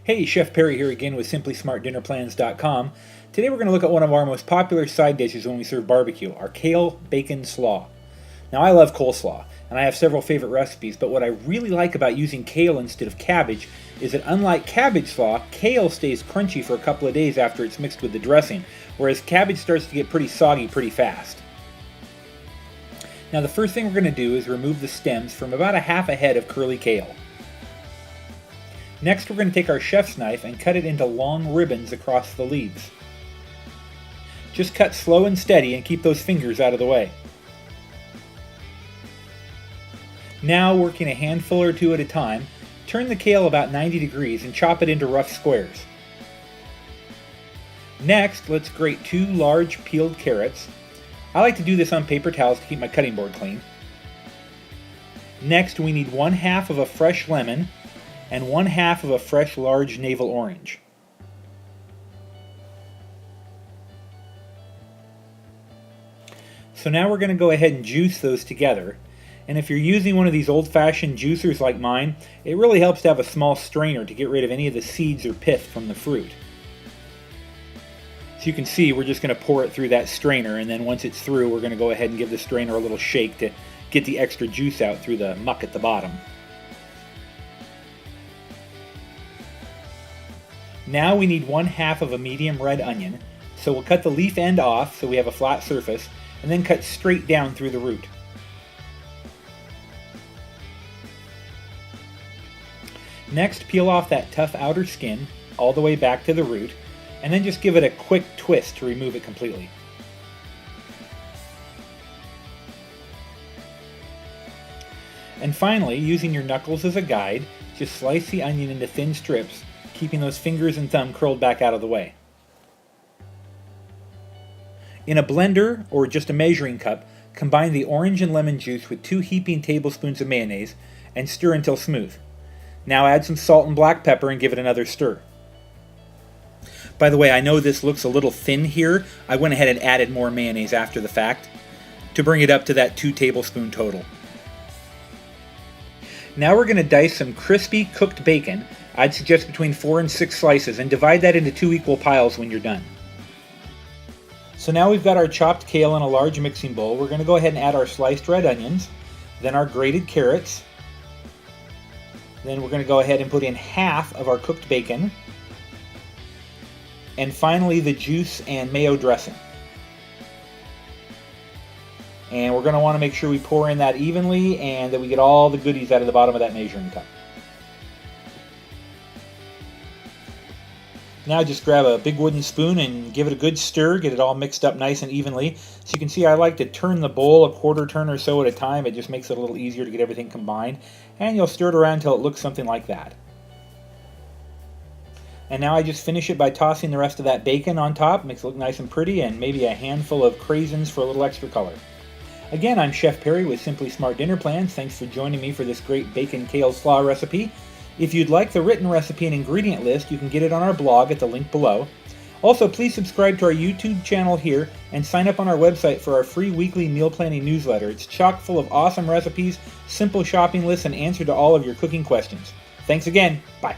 Hey, Chef Perry here again with SimplySmartDinnerPlans.com. Today we're going to look at one of our most popular side dishes when we serve barbecue, our kale bacon slaw. Now I love coleslaw, and I have several favorite recipes, but what I really like about using kale instead of cabbage is that unlike cabbage slaw, kale stays crunchy for a couple of days after it's mixed with the dressing, whereas cabbage starts to get pretty soggy pretty fast. Now the first thing we're going to do is remove the stems from about a half a head of curly kale. Next, we're going to take our chef's knife and cut it into long ribbons across the leaves. Just cut slow and steady and keep those fingers out of the way. Now, working a handful or two at a time, turn the kale about 90 degrees and chop it into rough squares. Next, let's grate 2 large peeled carrots. I like to do this on paper towels to keep my cutting board clean. Next, we need 1/2 of a fresh lemon and 1/2 of a fresh large navel orange. So now we're going to go ahead and juice those together. And if you're using one of these old-fashioned juicers like mine, it really helps to have a small strainer to get rid of any of the seeds or pith from the fruit. So you can see we're just going to pour it through that strainer, and then once it's through, we're going to go ahead and give the strainer a little shake to get the extra juice out through the muck at the bottom. Now we need 1/2 of a medium red onion, so we'll cut the leaf end off so we have a flat surface, and then cut straight down through the root. Next, peel off that tough outer skin all the way back to the root, and then just give it a quick twist to remove it completely. And finally, using your knuckles as a guide, just slice the onion into thin strips, keeping those fingers and thumb curled back out of the way. In a blender or just a measuring cup, combine the orange and lemon juice with 2 heaping tablespoons of mayonnaise and stir until smooth. Now add some salt and black pepper and give it another stir. By the way, I know this looks a little thin here. I went ahead and added more mayonnaise after the fact to bring it up to that 2 tablespoon total. Now we're going to dice some crispy cooked bacon. I'd suggest between 4 and 6 slices, and divide that into 2 equal piles when you're done. So now we've got our chopped kale in a large mixing bowl. We're going to go ahead and add our sliced red onions, then our grated carrots. Then we're going to go ahead and put in 1/2 of our cooked bacon. And finally the juice and mayo dressing. And we're going to want to make sure we pour in that evenly and that we get all the goodies out of the bottom of that measuring cup. Now just grab a big wooden spoon and give it a good stir, get it all mixed up nice and evenly. So you can see I like to turn the bowl a quarter turn or so at a time. It just makes it a little easier to get everything combined. And you'll stir it around until it looks something like that. And now I just finish it by tossing the rest of that bacon on top. Makes it look nice and pretty, and maybe a handful of craisins for a little extra color. Again, I'm Chef Perry with Simply Smart Dinner Plans. Thanks for joining me for this great bacon kale slaw recipe. If you'd like the written recipe and ingredient list, you can get it on our blog at the link below. Also, please subscribe to our YouTube channel here and sign up on our website for our free weekly meal planning newsletter. It's chock full of awesome recipes, simple shopping lists, and answer to all of your cooking questions. Thanks again. Bye.